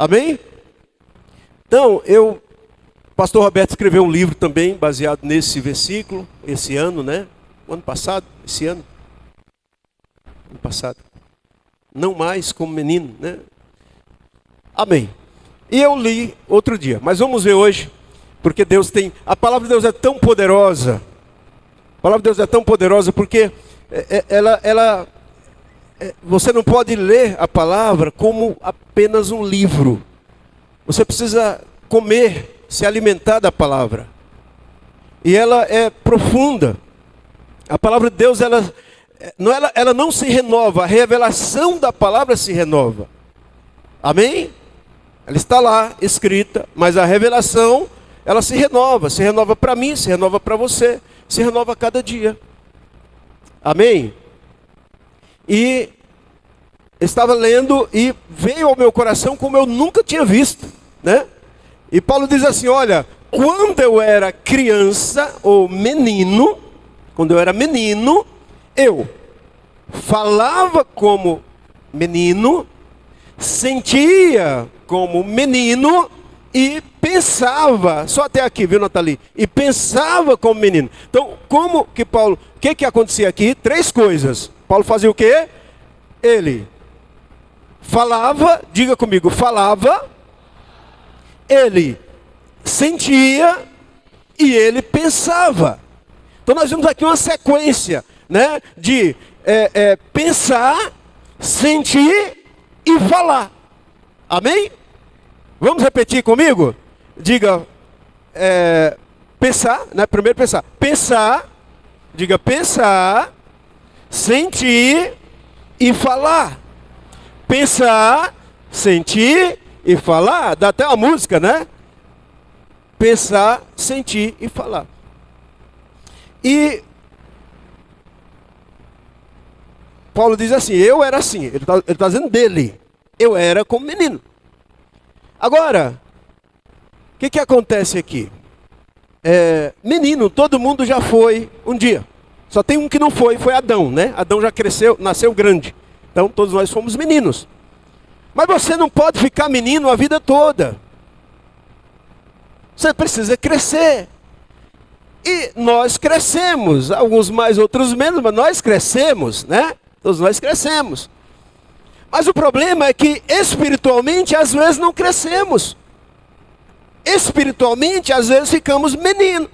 Amém? Então, o pastor Roberto escreveu um livro também, baseado nesse versículo, esse ano, né? O ano passado, esse ano. Ano passado. Não mais como menino, né? Amém. E eu li outro dia, mas vamos ver hoje, porque a palavra de Deus é tão poderosa. A palavra de Deus é tão poderosa porque você não pode ler a palavra como apenas um livro. Você precisa comer, se alimentar da palavra. E ela é profunda. A palavra de Deus, ela não se renova. A revelação da palavra se renova. Amém? Ela está lá, escrita, mas a revelação, ela se renova. Se renova para mim, se renova para você, se renova a cada dia. Amém? E estava lendo e veio ao meu coração como eu nunca tinha visto, né? E Paulo diz assim, olha, quando eu era criança ou menino, eu falava como menino, sentia como menino e pensava, só até aqui, viu, Nathalie? E pensava como menino. Então, o que acontecia aqui? 3 coisas. Paulo fazia o quê? Ele falava, diga comigo, falava, ele sentia e ele pensava. Então nós vemos aqui uma sequência, né, de pensar, sentir e falar. Amém? Vamos repetir comigo? Diga, pensar, né? Primeiro pensar. Pensar, diga pensar, sentir e falar. Pensar, sentir e falar. Dá até uma música, né? Pensar, sentir e falar. E Paulo diz assim, eu era assim. Ele está dizendo dele. Eu era como menino. Agora, o que acontece aqui? Menino, todo mundo já foi um dia. Só tem um que não foi Adão, né? Adão já cresceu, nasceu grande. Então todos nós fomos meninos. Mas você não pode ficar menino a vida toda. Você precisa crescer. E nós crescemos, alguns mais, outros menos, mas nós crescemos, né? Todos nós crescemos. Mas o problema é que espiritualmente às vezes não crescemos. Espiritualmente às vezes ficamos meninos,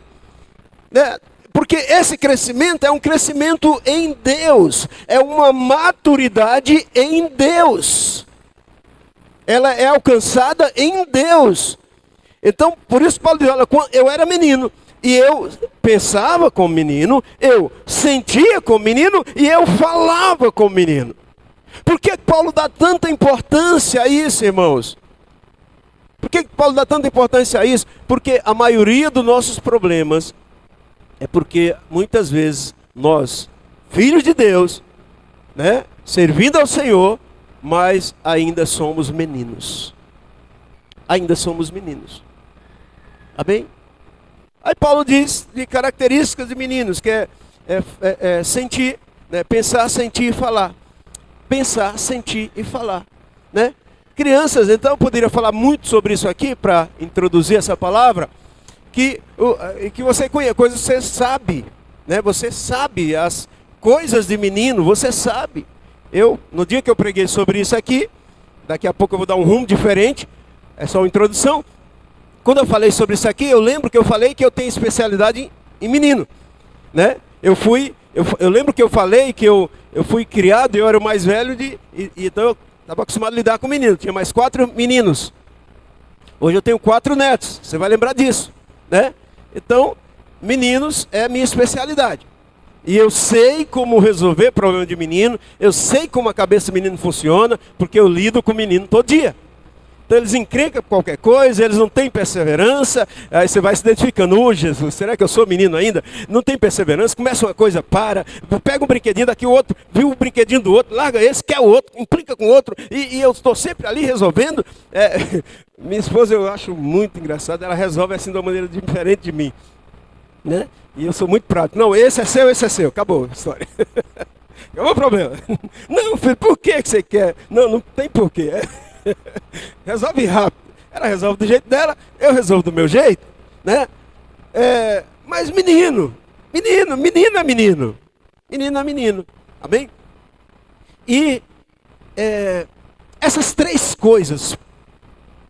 né? Porque esse crescimento é um crescimento em Deus. É uma maturidade em Deus. Ela é alcançada em Deus. Então, por isso Paulo diz, olha, eu era menino. E eu pensava como menino, eu sentia como menino e eu falava como menino. Por que Paulo dá tanta importância a isso, irmãos? Por que Paulo dá tanta importância a isso? Porque a maioria dos nossos problemas é porque muitas vezes nós, filhos de Deus, né, servindo ao Senhor, mas ainda somos meninos. Ainda somos meninos. Amém? Aí Paulo diz de características de meninos, que é sentir, né, pensar, sentir e falar. Pensar, sentir e falar, né? Crianças, então eu poderia falar muito sobre isso aqui para introduzir essa palavra, que você conhece, coisas que você sabe, né? Você sabe as coisas de menino, você sabe. No dia que eu preguei sobre isso aqui, daqui a pouco eu vou dar um rumo diferente, é só uma introdução. Quando eu falei sobre isso aqui, eu lembro que eu falei que eu tenho especialidade em menino, né? Eu lembro que eu falei que eu fui criado, eu era o mais velho, então eu estava acostumado a lidar com menino. Tinha mais 4 meninos. Hoje eu tenho 4 netos, você vai lembrar disso, né? Então, meninos é a minha especialidade. E eu sei como resolver problema de menino, eu sei como a cabeça do menino funciona, porque eu lido com o menino todo dia. Então eles encrencam com qualquer coisa, eles não têm perseverança, aí você vai se identificando, Jesus, será que eu sou menino ainda? Não tem perseverança, começa uma coisa, pega um brinquedinho daqui, o outro, viu o brinquedinho do outro, larga esse, quer o outro, implica com o outro, e eu estou sempre ali resolvendo. Minha esposa eu acho muito engraçada, ela resolve assim de uma maneira diferente de mim, né? E eu sou muito prático, não, esse é seu, acabou a história. Acabou o problema. Não, filho, por que você quer? Não tem porquê. Resolve rápido. Ela resolve do jeito dela, eu resolvo do meu jeito, né? Mas menino é menino. Menino é menino. Amém? E essas três coisas,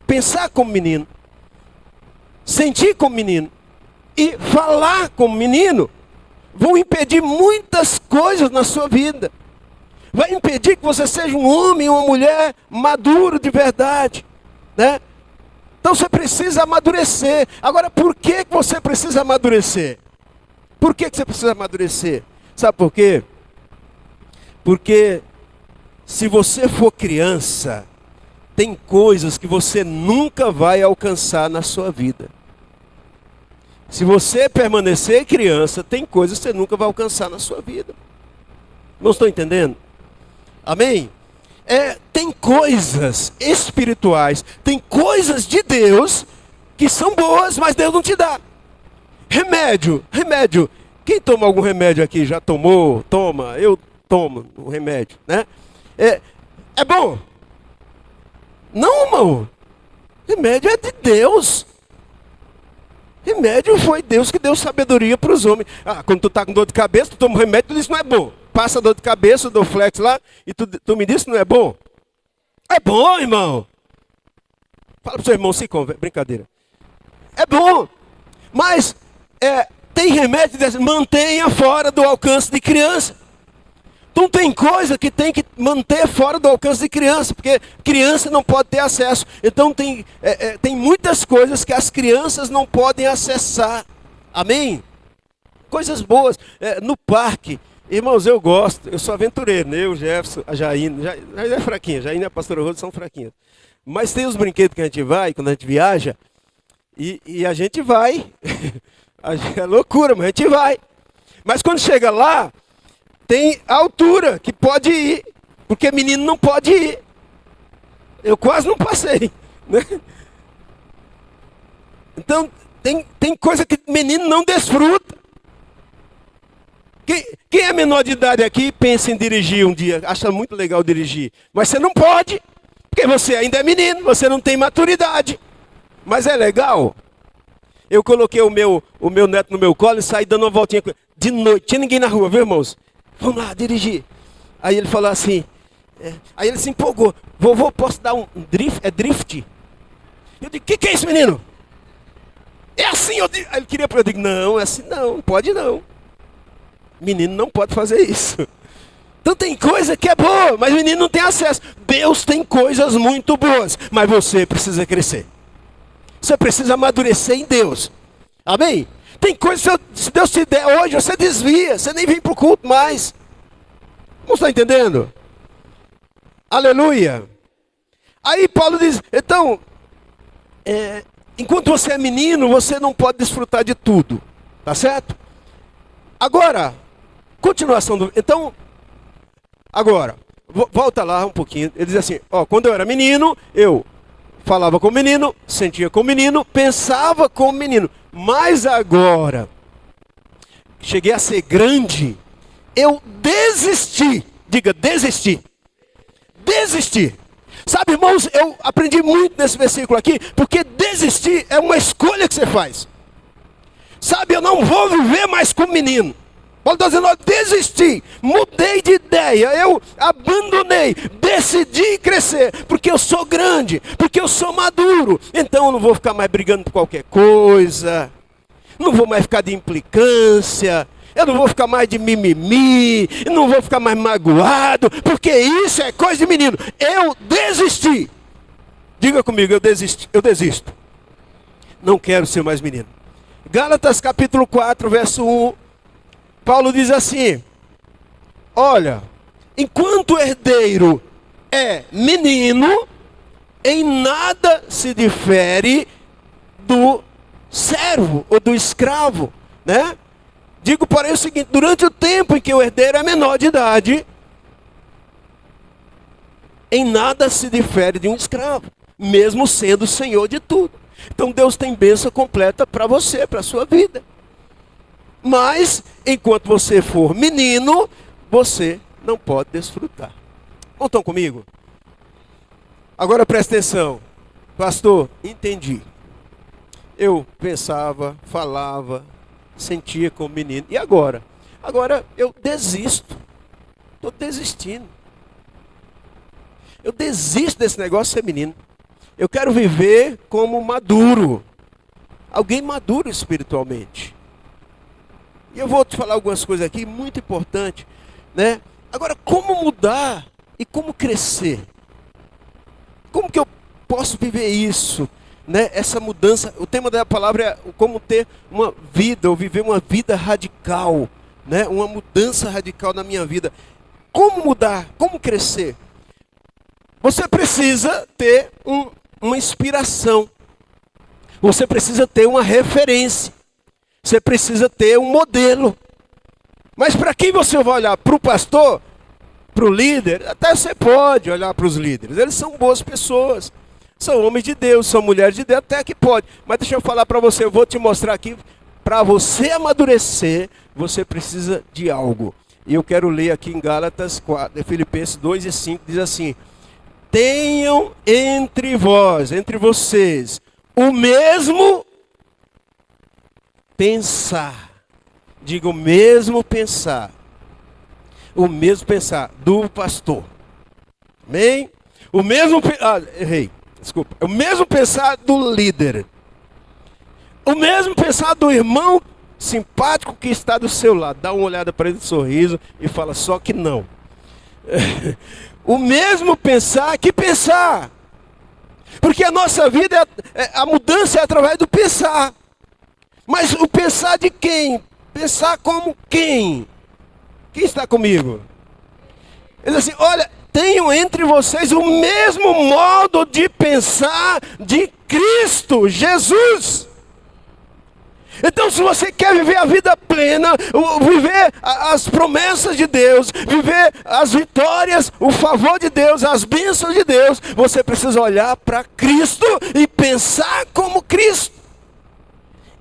pensar como menino, sentir como menino e falar como menino, vão impedir muitas coisas na sua vida. Vai impedir que você seja um homem ou uma mulher maduro de verdade, né? Então você precisa amadurecer. Agora, por que você precisa amadurecer? Por que você precisa amadurecer? Sabe por quê? Porque se você for criança, tem coisas que você nunca vai alcançar na sua vida. Se você permanecer criança, tem coisas que você nunca vai alcançar na sua vida. Não estou entendendo? Amém? Tem coisas espirituais, tem coisas de Deus que são boas, mas Deus não te dá. Remédio. Quem toma algum remédio aqui? Já tomou? Toma. Eu tomo o remédio, né? É bom? Não, irmão. Remédio é de Deus. Remédio foi Deus que deu sabedoria para os homens. Quando tu está com dor de cabeça, tu toma um remédio, tu diz que não é bom. Passa a dor de cabeça, do flex lá, e tu me disse que não é bom? É bom, irmão. Fala para o seu irmão, se conversa. Brincadeira. É bom. Mas tem remédio que diz, mantenha fora do alcance de criança. Então tem coisa que tem que manter fora do alcance de criança, porque criança não pode ter acesso. Então tem muitas coisas que as crianças não podem acessar. Amém? Coisas boas. No parque, irmãos, eu gosto, eu sou aventureiro, né? Eu, Jefferson, a Jaine, Jaine é fraquinha, Jaine e a pastora Rosa são fraquinhas. Mas tem os brinquedos que a gente vai, quando a gente viaja, e a gente vai. É loucura, mas a gente vai. Mas quando chega lá, tem altura que pode ir, porque menino não pode ir. Eu quase não passei, né? Então, tem coisa que menino não desfruta. Quem é menor de idade aqui pensa em dirigir um dia, acha muito legal dirigir, mas você não pode, porque você ainda é menino, você não tem maturidade. Mas é legal. Eu coloquei o meu neto no meu colo e saí dando uma voltinha com ele. De noite, tinha ninguém na rua, viu, irmãos? Vamos lá, dirigir. Aí ele falou assim, aí ele se empolgou. Vovô, posso dar um drift? É drift? Eu digo, que é isso, menino? É assim, aí ele queria para eu digo, não, é assim não pode não. Menino não pode fazer isso. Então tem coisa que é boa, mas o menino não tem acesso. Deus tem coisas muito boas, mas você precisa crescer. Você precisa amadurecer em Deus. Amém? Tem coisas que se Deus te der hoje, você desvia, você nem vem para o culto mais. Não está entendendo? Aleluia. Aí Paulo diz, então, enquanto você é menino, você não pode desfrutar de tudo. Tá certo? Agora, continuação do... Então, agora, volta lá um pouquinho. Ele diz assim, quando eu era menino, eu falava como menino, sentia como menino, pensava como menino. Mas agora, cheguei a ser grande, eu desisti. Diga, desisti. Desisti. Sabe, irmãos, eu aprendi muito nesse versículo aqui, porque desistir é uma escolha que você faz. Sabe, eu não vou viver mais como menino. Paulo está dizendo, eu desisti, mudei de ideia, eu abandonei, decidi crescer, porque eu sou grande, porque eu sou maduro. Então eu não vou ficar mais brigando por qualquer coisa, não vou mais ficar de implicância, eu não vou ficar mais de mimimi, eu não vou ficar mais magoado, porque isso é coisa de menino. Eu desisti. Diga comigo, eu desisto. Não quero ser mais menino. Gálatas capítulo 4, verso 1. Paulo diz assim, olha, enquanto o herdeiro é menino, em nada se difere do servo ou do escravo, né? Digo porém o seguinte, durante o tempo em que o herdeiro é menor de idade, em nada se difere de um escravo, mesmo sendo senhor de tudo. Então Deus tem bênção completa para você, para a sua vida. Mas, enquanto você for menino, você não pode desfrutar. Não estão comigo? Agora presta atenção. Pastor, entendi. Eu pensava, falava, sentia como menino. E agora? Agora eu desisto. Estou desistindo. Eu desisto desse negócio de ser menino. Eu quero viver como maduro. Alguém maduro espiritualmente. E eu vou te falar algumas coisas aqui muito importantes, né? Agora, como mudar e como crescer? Como que eu posso viver isso, né? Essa mudança. O tema da palavra é como ter uma vida, ou viver uma vida radical, né? Uma mudança radical na minha vida. Como mudar? Como crescer? Você precisa ter uma inspiração. Você precisa ter uma referência. Você precisa ter um modelo. Mas para quem você vai olhar? Para o pastor? Para o líder? Até você pode olhar para os líderes. Eles são boas pessoas. São homens de Deus, são mulheres de Deus. Até que pode. Mas deixa eu falar para você. Eu vou te mostrar aqui. Para você amadurecer, você precisa de algo. E eu quero ler aqui em Gálatas 4, Filipenses 2:5. Diz assim: tenham entre vós, entre vocês, o mesmo pensar. Diga o mesmo pensar. O mesmo pensar do pastor. Amém? O mesmo errei. Desculpa. O mesmo pensar do líder. O mesmo pensar do irmão simpático que está do seu lado. Dá uma olhada para ele de sorriso e fala só que não. O mesmo pensar que pensar. Porque a nossa vida, a mudança é através do pensar. Mas o pensar de quem? Pensar como quem? Quem está comigo? Ele diz assim, olha, tenham entre vocês o mesmo modo de pensar de Cristo Jesus. Então, se você quer viver a vida plena, viver as promessas de Deus, viver as vitórias, o favor de Deus, as bênçãos de Deus, você precisa olhar para Cristo e pensar como Cristo.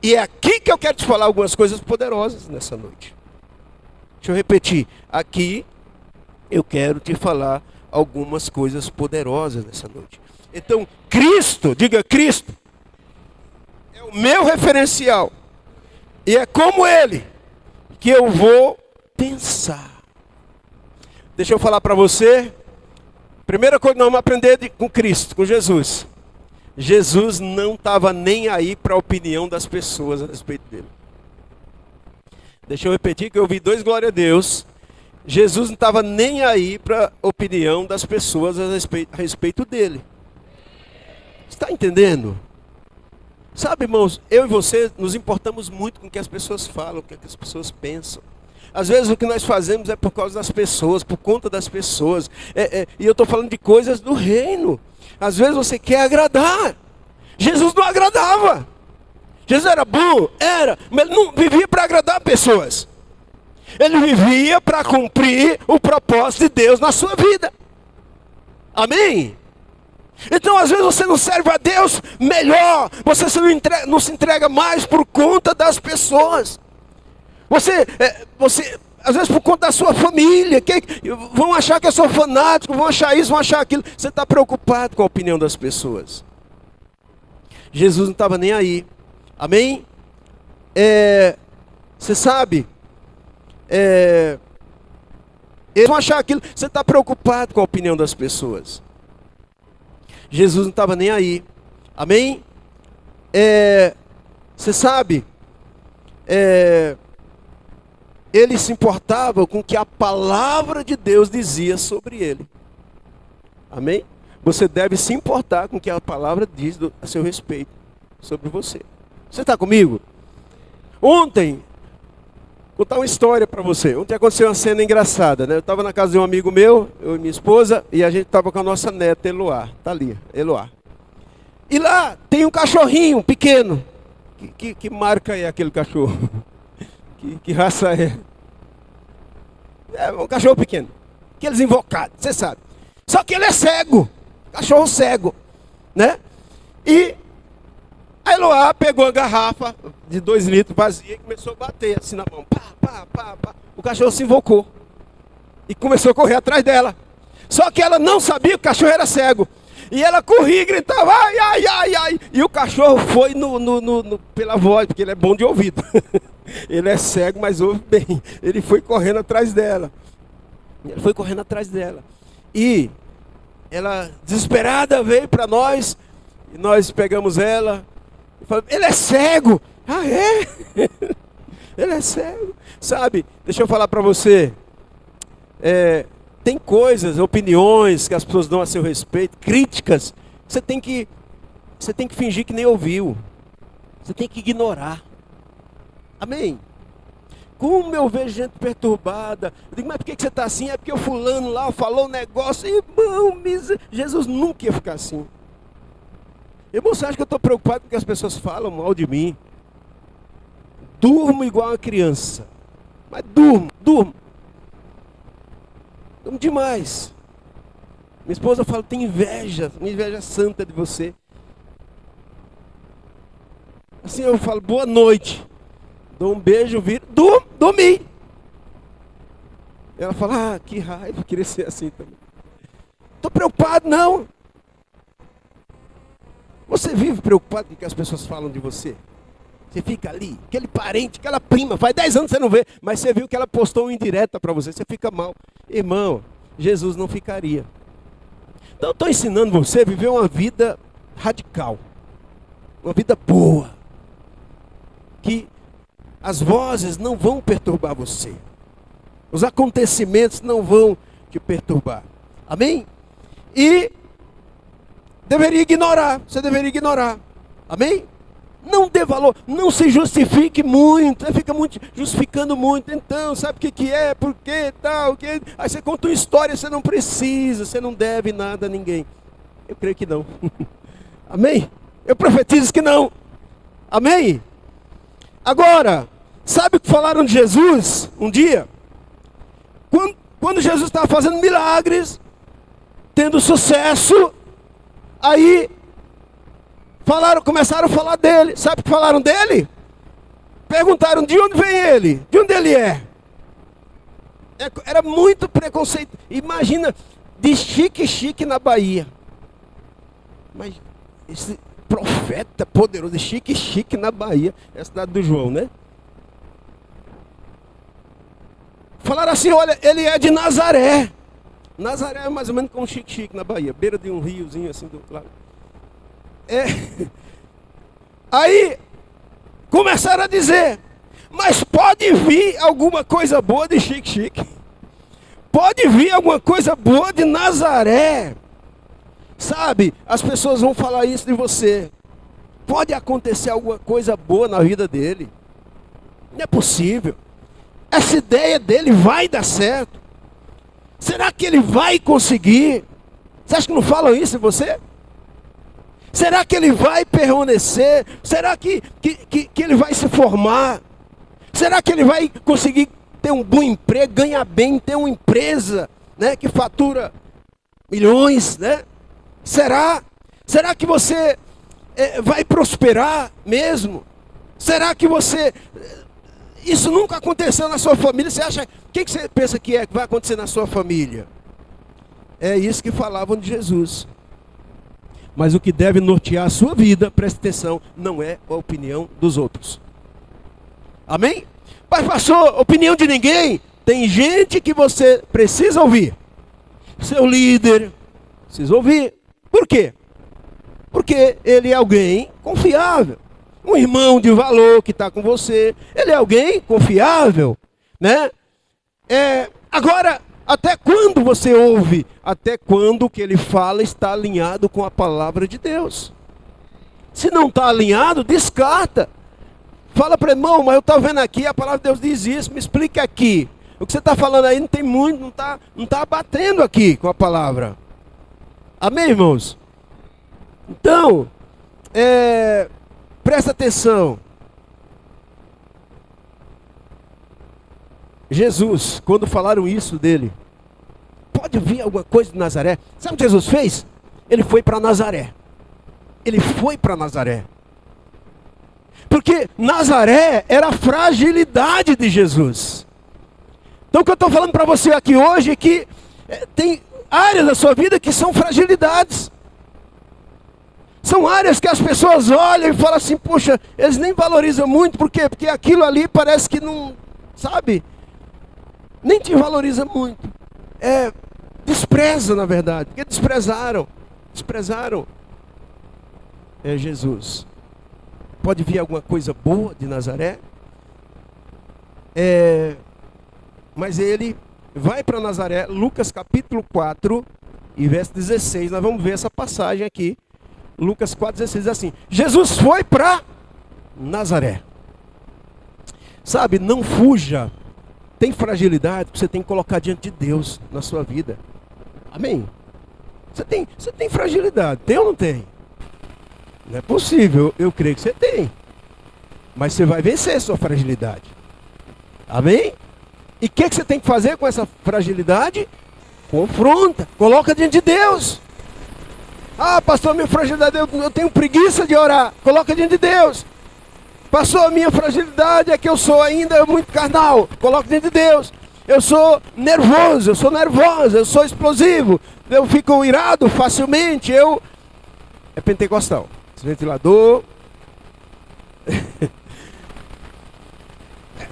E é aqui que eu quero te falar algumas coisas poderosas nessa noite. Deixa eu repetir. Aqui eu quero te falar algumas coisas poderosas nessa noite. Então, Cristo, diga Cristo, é o meu referencial. E é como Ele que eu vou pensar. Deixa eu falar para você. Primeira coisa que nós vamos aprender com Cristo, com Jesus. Jesus não estava nem aí para a opinião das pessoas a respeito dele. Deixa eu repetir que eu ouvi dois glória a Deus. Jesus não estava nem aí para a opinião das pessoas a respeito dele. Está entendendo? Sabe, irmãos, eu e você nos importamos muito com o que as pessoas falam, com o que as pessoas pensam. Às vezes o que nós fazemos é por causa das pessoas, por conta das pessoas. E eu estou falando de coisas do reino. Às vezes você quer agradar. Jesus não agradava. Jesus era bom, era, mas ele não vivia para agradar pessoas. Ele vivia para cumprir o propósito de Deus na sua vida. Amém? Então às vezes você não serve a Deus melhor. Você não se entrega mais por conta das pessoas. Você às vezes por conta da sua família, vão achar que eu sou fanático, vão achar isso, vão achar aquilo. Você está preocupado com a opinião das pessoas. Jesus não estava nem aí. Amém? Você sabe, eles vão achar aquilo. Você está preocupado com a opinião das pessoas. Jesus não estava nem aí. Amém? Você sabe, ele se importava com o que a palavra de Deus dizia sobre ele. Amém? Você deve se importar com o que a palavra diz a seu respeito, sobre você. Você está comigo? Ontem, vou contar uma história para você. Ontem aconteceu uma cena engraçada, né? Eu estava na casa de um amigo meu, eu e minha esposa, e a gente estava com a nossa neta, Eloá. Está ali, Eloá. E lá tem um cachorrinho pequeno. Que marca é aquele cachorro? Que raça é? É um cachorro pequeno. Aqueles invocados, você sabe. Só que ele é cego. Cachorro cego, né? E a Eloá pegou a garrafa de 2 litros vazia e começou a bater assim na mão. Pá, pá, pá, pá. O cachorro se invocou. E começou a correr atrás dela. Só que ela não sabia que o cachorro era cego. E ela corria e gritava, ai, ai, ai, ai. E o cachorro foi pela voz, porque ele é bom de ouvido. Ele é cego, mas ouve bem. Ele foi correndo atrás dela. Ele foi correndo atrás dela. E ela, desesperada, veio para nós. E nós pegamos ela. E falamos, ele é cego. Ah, é? Ele é cego. Sabe, deixa eu falar para você. Tem coisas, opiniões que as pessoas dão a seu respeito, críticas. Você tem que fingir que nem ouviu. Você tem que ignorar. Amém? Como eu vejo gente perturbada. Eu digo, mas por que você está assim? É porque o fulano lá falou um negócio. Irmão, Jesus nunca ia ficar assim. Irmão, você acha que eu estou preocupado com que as pessoas falam mal de mim? Durmo igual uma criança. Mas durmo. Durmo demais. Minha esposa fala, tem inveja, uma inveja santa de você. Assim eu falo, boa noite. Dou um beijo, viro, dormi. Ela fala, que raiva, queria ser assim também. Estou preocupado, não. Você vive preocupado com o que as pessoas falam de você? Você fica ali, aquele parente, aquela prima, faz 10 anos que você não vê, mas você viu que ela postou uma indireta para você, você fica mal. Irmão, Jesus não ficaria. Então eu estou ensinando você a viver uma vida radical, uma vida boa, que as vozes não vão perturbar você, os acontecimentos não vão te perturbar. Amém? E deveria ignorar, você deveria ignorar. Amém? Não dê valor, não se justifique muito, você fica muito justificando muito, então, sabe o que é, por quê, tal, que... Aí você conta uma história, você não precisa, você não deve nada a ninguém. Eu creio que não. Amém? Eu profetizo que não. Amém? Agora, sabe o que falaram de Jesus um dia? Quando Jesus estava fazendo milagres, tendo sucesso, aí começaram a falar dele. Sabe o que falaram dele? Perguntaram, de onde vem ele? De onde ele é? Era muito preconceito. Imagina, de Xique na Bahia. Mas esse profeta poderoso, de Xique na Bahia. É a cidade do João, né? Falaram assim, olha, ele é de Nazaré. Nazaré é mais ou menos como Xique na Bahia. Beira de um riozinho assim do lado. Aí começaram a dizer, mas pode vir alguma coisa boa de Xique. Pode vir alguma coisa boa de Nazaré. Sabe, as pessoas vão falar isso de você. Pode acontecer alguma coisa boa na vida dele. Não é possível. Essa ideia dele vai dar certo. Será que ele vai conseguir? Você acha que não falam isso de você? Será que ele vai permanecer? Será que ele vai se formar? Será que ele vai conseguir ter um bom emprego, ganhar bem, ter uma empresa, né, que fatura milhões, né? Será? Será que você vai prosperar mesmo? Será que você... Isso nunca aconteceu na sua família? Você acha... O que você pensa que vai acontecer na sua família? É isso que falavam de Jesus. Mas o que deve nortear a sua vida, preste atenção, não é a opinião dos outros. Amém? Mas pastor, opinião de ninguém? Tem gente que você precisa ouvir. Seu líder, precisa ouvir. Por quê? Porque ele é alguém confiável. Um irmão de valor que está com você. Ele é alguém confiável, né? Agora... Até quando você ouve? Até quando o que ele fala está alinhado com a palavra de Deus. Se não está alinhado, descarta. Fala para o irmão, mas eu estou vendo aqui, a palavra de Deus diz isso, me explica aqui. O que você está falando aí não tem muito, não está batendo aqui com a palavra. Amém, irmãos? Então, presta atenção. Jesus, quando falaram isso dele, pode vir alguma coisa de Nazaré? Sabe o que Jesus fez? Ele foi para Nazaré. Ele foi para Nazaré. Porque Nazaré era a fragilidade de Jesus. Então o que eu estou falando para você aqui hoje é que tem áreas da sua vida que são fragilidades. São áreas que as pessoas olham e falam assim, poxa, eles nem valorizam muito, por quê? Porque aquilo ali parece que não, sabe? Nem te valoriza muito. Despreza, na verdade, porque desprezaram Jesus. Pode vir alguma coisa boa de Nazaré, mas ele vai para Nazaré. Lucas capítulo 4 e verso 16, nós vamos ver essa passagem aqui. Lucas 4,16 diz assim: Jesus foi para Nazaré. Sabe, não fuja. Tem fragilidade que você tem que colocar diante de Deus na sua vida. Amém? Você tem fragilidade, tem ou não tem? Não é possível, eu creio que você tem. Mas você vai vencer a sua fragilidade. Amém? E o que você tem que fazer com essa fragilidade? Confronta, coloca diante de Deus. Ah, pastor, minha fragilidade, eu tenho preguiça de orar. Coloca diante de Deus. Pastor, a minha fragilidade é que eu sou ainda muito carnal. Coloca diante de Deus. Eu sou nervoso, eu sou nervosa, eu sou explosivo. Eu fico irado facilmente. É pentecostal. Esse ventilador.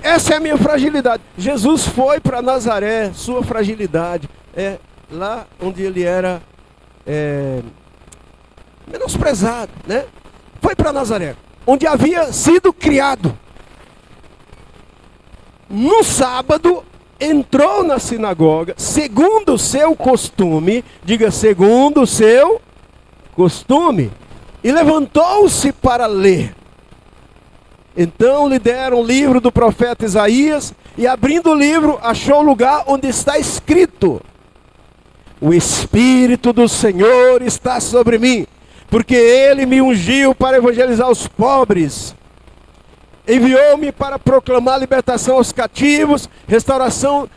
Essa é a minha fragilidade. Jesus foi para Nazaré, sua fragilidade é lá onde ele era menosprezado, né? Foi para Nazaré, onde havia sido criado. No sábado, entrou na sinagoga, segundo o seu costume, diga segundo o seu costume, e levantou-se para ler. Então lhe deram o livro do profeta Isaías, e abrindo o livro, achou o lugar onde está escrito: o Espírito do Senhor está sobre mim, porque Ele me ungiu para evangelizar os pobres, enviou-me para proclamar libertação aos cativos, restauração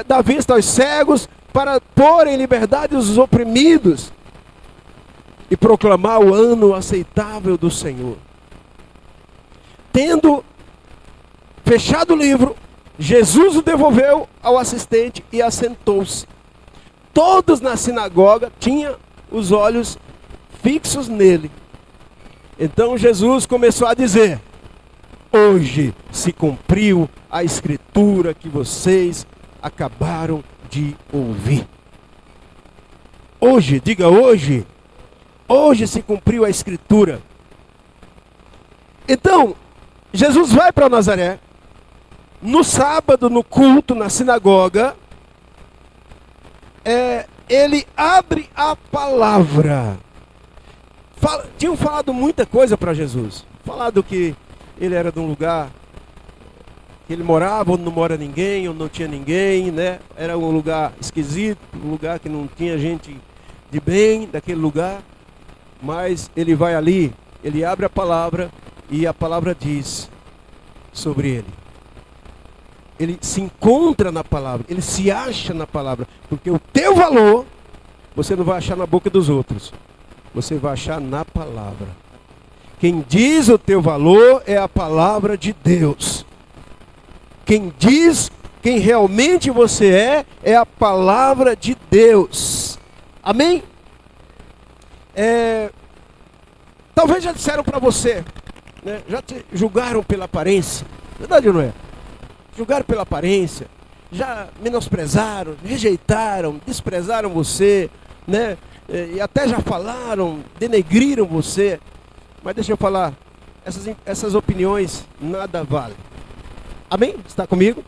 da vista aos cegos, para pôr em liberdade os oprimidos, e proclamar o ano aceitável do Senhor. Tendo fechado o livro, Jesus o devolveu ao assistente e assentou-se. Todos na sinagoga tinham os olhos fixos nele. Então Jesus começou a dizer: hoje se cumpriu a escritura que vocês acabaram de ouvir. Hoje, diga hoje. Hoje se cumpriu a escritura. Então, Jesus vai para Nazaré. No sábado, no culto, na sinagoga, ele abre a palavra. Tinham falado muita coisa para Jesus. Falado que ele era de um lugar que ele morava, onde não mora ninguém, onde não tinha ninguém, né? Era um lugar esquisito, um lugar que não tinha gente de bem daquele lugar. Mas ele vai ali, ele abre a palavra e a palavra diz sobre ele. Ele se encontra na palavra, ele se acha na palavra, porque o teu valor você não vai achar na boca dos outros, você vai achar na palavra. Quem diz o teu valor é a palavra de Deus. Quem diz quem realmente você é a palavra de Deus. Amém? Talvez já disseram para você, né? Já te julgaram pela aparência. Verdade ou não é? Julgaram pela aparência, já menosprezaram, rejeitaram, desprezaram você, né? E até já falaram, denegriram você. Mas deixa eu falar, essas opiniões nada valem. Amém? Está comigo?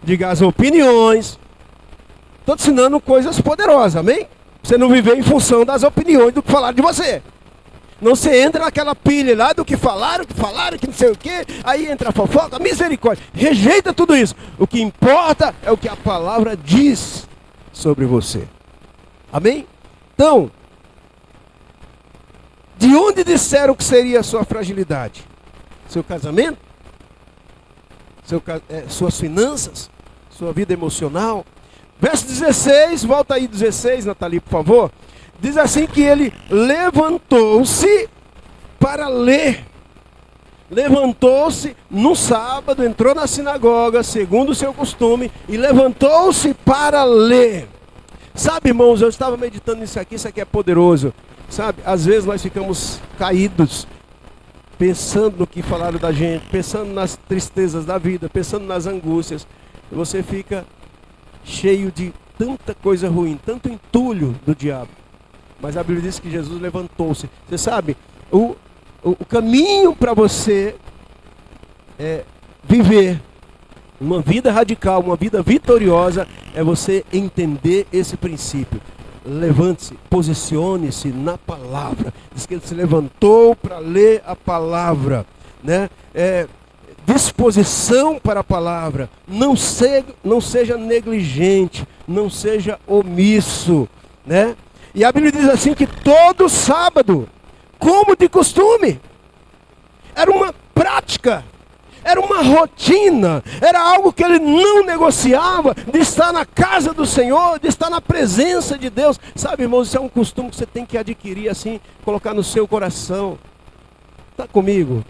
Diga as opiniões. Estou te ensinando coisas poderosas, amém? Você não viver em função das opiniões do que falaram de você. Não você entra naquela pilha lá do que falaram, que não sei o quê, aí entra a fofoca, misericórdia. Rejeita tudo isso. O que importa é o que a palavra diz sobre você. Amém? Então, de onde disseram que seria a sua fragilidade? Seu casamento? Suas finanças? Sua vida emocional? Verso 16, volta aí 16, Nathalie, por favor. Diz assim que ele levantou-se para ler. Levantou-se no sábado, entrou na sinagoga, segundo o seu costume, e levantou-se para ler. Sabe, irmãos, eu estava meditando nisso aqui é poderoso. Sabe, às vezes nós ficamos caídos, pensando no que falaram da gente, pensando nas tristezas da vida, pensando nas angústias. E você fica cheio de tanta coisa ruim, tanto entulho do diabo. Mas a Bíblia diz que Jesus levantou-se. Você sabe, o caminho para você viver uma vida radical, uma vida vitoriosa, é você entender esse princípio. Levante-se, posicione-se na palavra. Diz que ele se levantou para ler a palavra, né? Disposição para a palavra. Não seja negligente, não seja omisso, né? E a Bíblia diz assim que todo sábado, como de costume, era uma prática, era uma rotina, era algo que ele não negociava, de estar na casa do Senhor, de estar na presença de Deus. Sabe, irmãos, isso é um costume que você tem que adquirir assim, colocar no seu coração. Está comigo?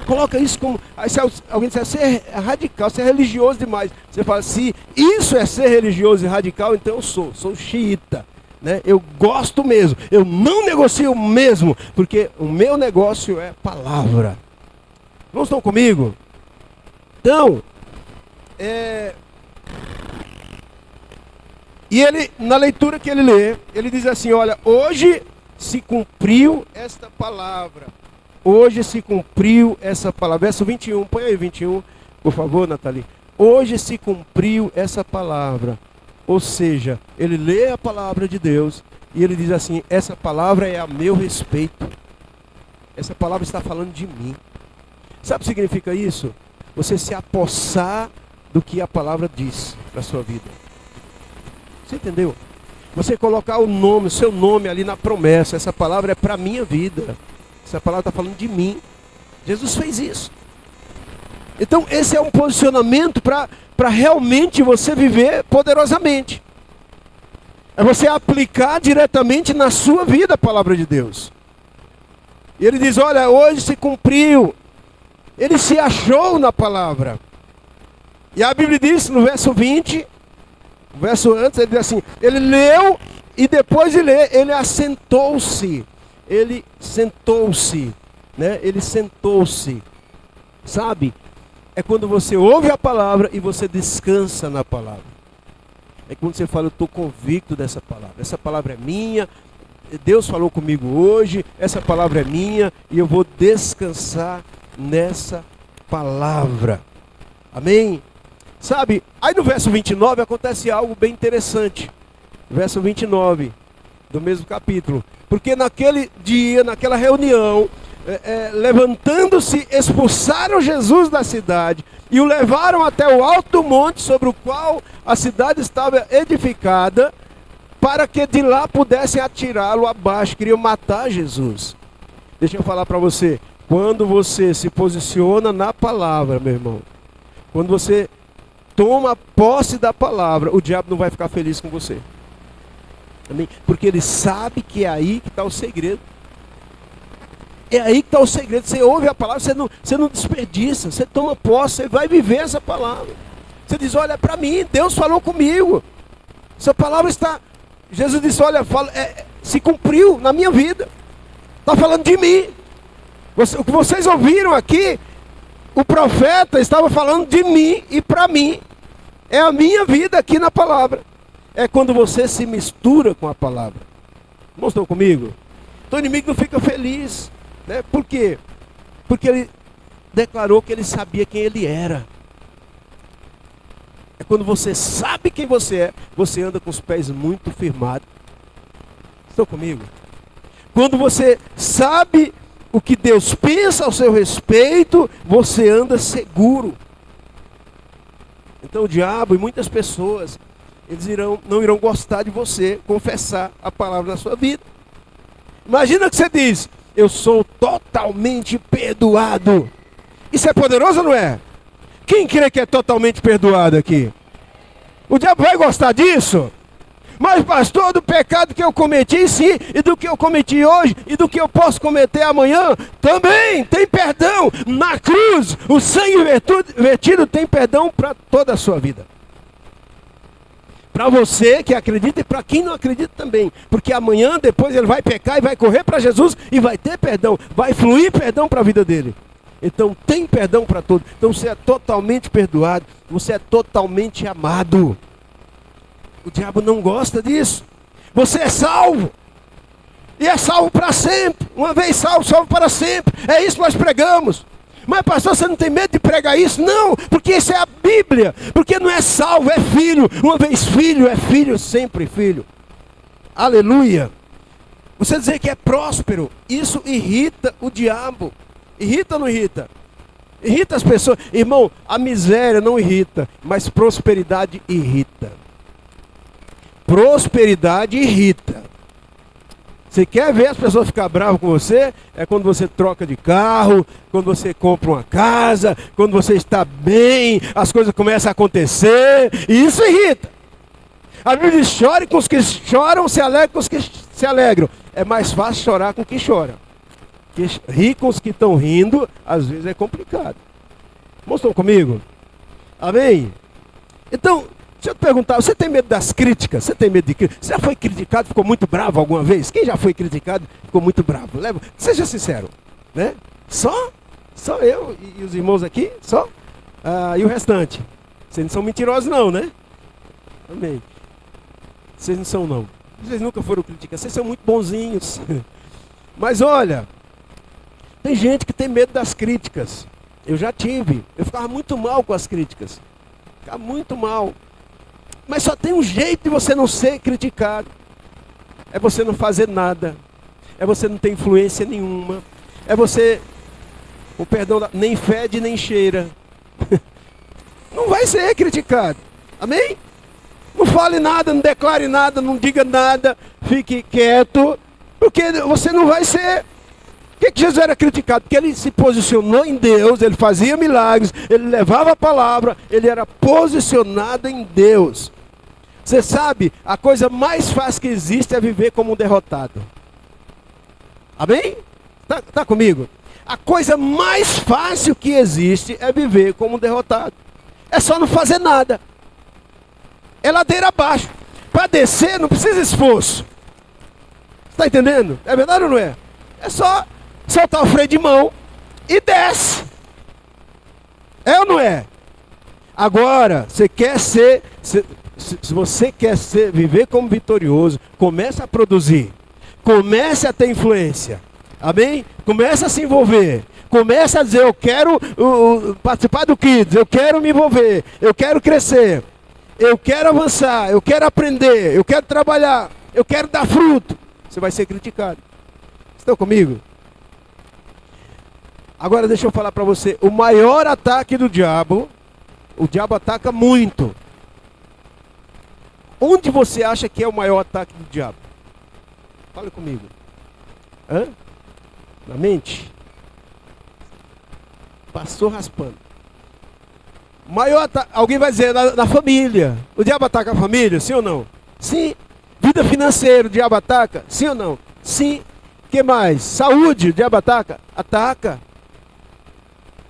Coloca isso como... Aí se alguém disser, você é radical, você é religioso demais. Você fala, se isso é ser religioso e radical, então eu sou xiita, né? Eu gosto mesmo, eu não negocio mesmo, porque o meu negócio é palavra. Não estão comigo? Então, e ele, na leitura que ele lê, ele diz assim, olha, hoje se cumpriu esta palavra. Hoje se cumpriu essa palavra. Verso 21, põe aí 21, por favor, Nathalie. Hoje se cumpriu essa palavra. Ou seja, ele lê a palavra de Deus e ele diz assim, essa palavra é a meu respeito. Essa palavra está falando de mim. Sabe o que significa isso? Você se apossar do que a palavra diz para a sua vida. Você entendeu? Você colocar o seu nome ali na promessa. Essa palavra é para a minha vida. Essa palavra está falando de mim. Jesus fez isso. Então esse é um posicionamento para realmente você viver poderosamente. É você aplicar diretamente na sua vida a palavra de Deus. E ele diz, olha, hoje se cumpriu. Ele se achou na palavra. E a Bíblia diz no verso 20, o verso antes, ele diz assim, ele leu e depois de ler, ele assentou-se. Ele sentou-se, né? Ele sentou-se. Sabe? É quando você ouve a palavra e você descansa na palavra. É quando você fala, eu estou convicto dessa palavra. Essa palavra é minha, Deus falou comigo hoje, essa palavra é minha e eu vou descansar nessa palavra. Amém? Sabe, aí no verso 29 acontece algo bem interessante. Verso 29 do mesmo capítulo. Porque naquele dia, naquela reunião, levantando-se, expulsaram Jesus da cidade e o levaram até o alto monte sobre o qual a cidade estava edificada, para que de lá pudessem atirá-lo abaixo. Queriam matar Jesus. Deixa eu falar para você. Quando você se posiciona na palavra, meu irmão, quando você toma posse da palavra, o diabo não vai ficar feliz com você. Amém? Porque ele sabe que é aí que está o segredo. É aí que está o segredo. Você ouve a palavra, você não desperdiça, você toma posse, você vai viver essa palavra. Você diz, olha, para mim, Deus falou comigo. Essa palavra está... Jesus disse, olha, se cumpriu na minha vida. Está falando de mim. O que vocês ouviram aqui, o profeta estava falando de mim e para mim. É a minha vida aqui na palavra. É quando você se mistura com a palavra. Não estão comigo? Então o inimigo não fica feliz, né? Por quê? Porque ele declarou que ele sabia quem ele era. É quando você sabe quem você é, você anda com os pés muito firmados. Estão comigo? Quando você sabe o que Deus pensa ao seu respeito, você anda seguro. Então o diabo e muitas pessoas, eles não irão gostar de você confessar a palavra na sua vida. Imagina que você diz, eu sou totalmente perdoado. Isso é poderoso ou não é? Quem crê que é totalmente perdoado aqui? O diabo vai gostar disso? Mas pastor, do pecado que eu cometi sim, e do que eu cometi hoje, e do que eu posso cometer amanhã, também tem perdão. Na cruz, o sangue vertido tem perdão para toda a sua vida. Para você que acredita e para quem não acredita também. Porque amanhã, depois, ele vai pecar e vai correr para Jesus e vai ter perdão. Vai fluir perdão para a vida dele. Então tem perdão para todos. Então você é totalmente perdoado. Você é totalmente amado. O diabo não gosta disso. Você é salvo. E é salvo para sempre. Uma vez salvo, salvo para sempre. É isso que nós pregamos. Mas pastor, você não tem medo de pregar isso? Não, porque isso é a Bíblia. Porque não é salvo, é filho. Uma vez filho, é filho, sempre filho. Aleluia. Você dizer que é próspero, isso irrita o diabo. Irrita ou não irrita? Irrita as pessoas. Irmão, a miséria não irrita, mas prosperidade irrita. Prosperidade irrita. Você quer ver as pessoas ficar bravas com você? É quando você troca de carro, quando você compra uma casa, quando você está bem, as coisas começam a acontecer, e isso irrita. A Bíblia diz: chore com os que choram, se alegre com os que se alegram. É mais fácil chorar com quem chora. Rir com os que estão rindo, às vezes é complicado. Estão comigo? Amém? Então, deixa eu te perguntar, você tem medo das críticas? Você tem medo de críticas? Você já foi criticado, ficou muito bravo alguma vez? Quem já foi criticado, ficou muito bravo? Seja sincero, né? Só eu e os irmãos aqui? Só? E o restante? Vocês não são mentirosos não, né? Amém. Vocês não são não. Vocês nunca foram criticados, vocês são muito bonzinhos. Mas olha, tem gente que tem medo das críticas. Eu já tive. Eu ficava muito mal com as críticas. Ficava muito mal. Mas só tem um jeito de você não ser criticado. É você não fazer nada. É você não ter influência nenhuma. É você, o perdão, nem fede nem cheira. Não vai ser criticado. Amém? Não fale nada, não declare nada, não diga nada. Fique quieto. Porque você não vai ser. Por que Jesus era criticado? Porque ele se posicionou em Deus, ele fazia milagres, ele levava a palavra, ele era posicionado em Deus. Você sabe, a coisa mais fácil que existe é viver como um derrotado. Amém? Tá comigo? A coisa mais fácil que existe é viver como um derrotado. É só não fazer nada. É ladeira abaixo. Para descer não precisa esforço. Está entendendo? É verdade ou não é? É só soltar o freio de mão e desce. É ou não é? Agora, você quer ser... Se você quer viver como vitorioso, comece a produzir. Comece a ter influência. Amém? Comece a se envolver. Comece a dizer: eu quero participar do Kids, eu quero me envolver, eu quero crescer, eu quero avançar, eu quero aprender, eu quero trabalhar, eu quero dar fruto. Você vai ser criticado. Estão comigo? Agora deixa eu falar para você. O maior ataque do diabo, o diabo ataca muito. Onde você acha que é o maior ataque do diabo? Fala comigo. Hã? Na mente? Passou raspando. Maior ataque, alguém vai dizer, na família. O diabo ataca a família, sim ou não? Sim. Vida financeira, o diabo ataca? Sim ou não? Sim. O que mais? Saúde, o diabo ataca? Ataca.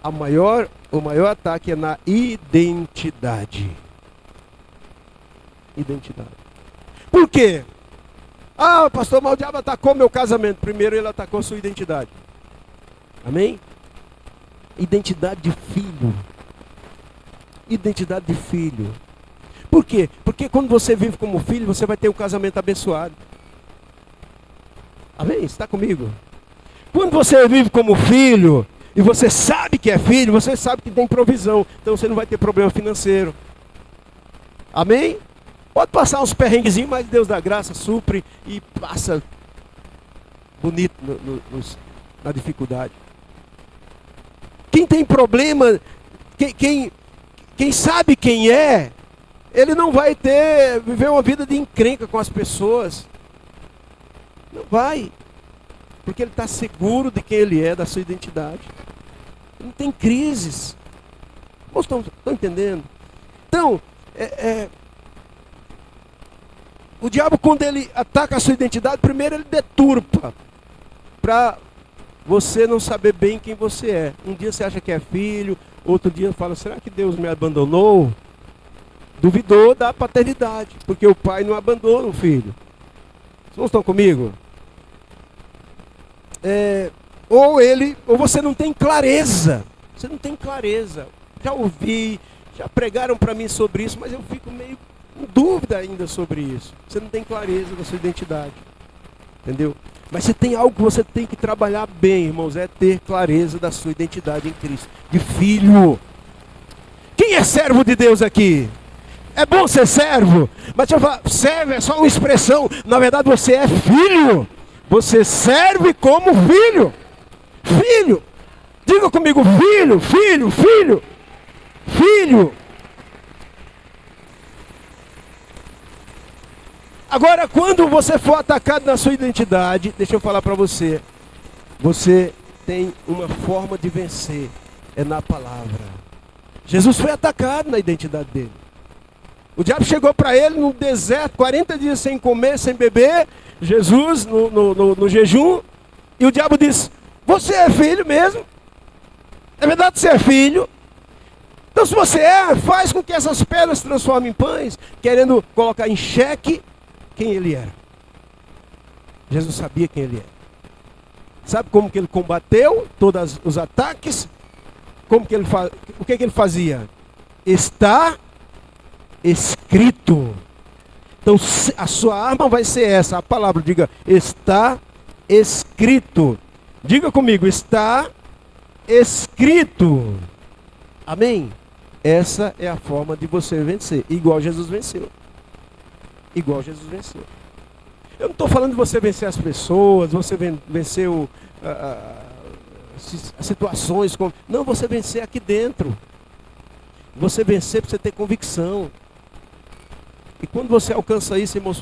O maior ataque é na identidade. Identidade. Por quê? Pastor, mas o diabo atacou meu casamento. Primeiro ele atacou sua identidade. Amém? Identidade de filho. Identidade de filho. Por quê? Porque quando você vive como filho, você vai ter um casamento abençoado. Amém? Está comigo? Quando você vive como filho, e você sabe que é filho, você sabe que tem provisão. Então você não vai ter problema financeiro. Amém? Pode passar uns perrenguezinhos, mas Deus da graça supre e passa bonito na dificuldade. Quem tem problema, quem sabe quem é, ele não vai viver uma vida de encrenca com as pessoas. Não vai. Porque ele está seguro de quem ele é, da sua identidade. Ele não tem crises. Estão entendendo? Então, o diabo, quando ele ataca a sua identidade, primeiro ele deturpa. Para você não saber bem quem você é. Um dia você acha que é filho, outro dia fala: será que Deus me abandonou? duvidou da paternidade, porque o pai não abandona o filho. Vocês não estão comigo? Ou você não tem clareza. Você não tem clareza. Já ouvi, já pregaram para mim sobre isso, mas eu fico meio em dúvida ainda sobre isso. Você não tem clareza da sua identidade. Entendeu? Mas se tem algo que você tem que trabalhar bem, irmãos, é ter clareza da sua identidade em Cristo. De filho. Quem é servo de Deus aqui? É bom ser servo, mas deixa eu falar, servo é só uma expressão. Na verdade você é filho. Você serve como filho. Filho. Diga comigo, filho, filho, filho. Filho. Agora, quando você for atacado na sua identidade, deixa eu falar para você. Você tem uma forma de vencer. É na palavra. Jesus foi atacado na identidade dele. O diabo chegou para ele no deserto, 40 dias sem comer, sem beber. Jesus no jejum. E o diabo disse, você é filho mesmo? É verdade que você é filho? Então se você faz com que essas pedras se transformem em pães, querendo colocar em xeque quem ele era. Jesus sabia quem ele era. Sabe como que ele combateu todos os ataques? O que ele fazia? Está escrito. Então a sua arma vai ser essa, a palavra, diga, está escrito. Diga comigo, está escrito. Amém? Essa é a forma de você vencer, igual Jesus venceu. Igual Jesus venceu. Eu não estou falando de você vencer as pessoas, você vencer as situações. Não, você vencer aqui dentro. Você vencer para você ter convicção. E quando você alcança isso, irmão,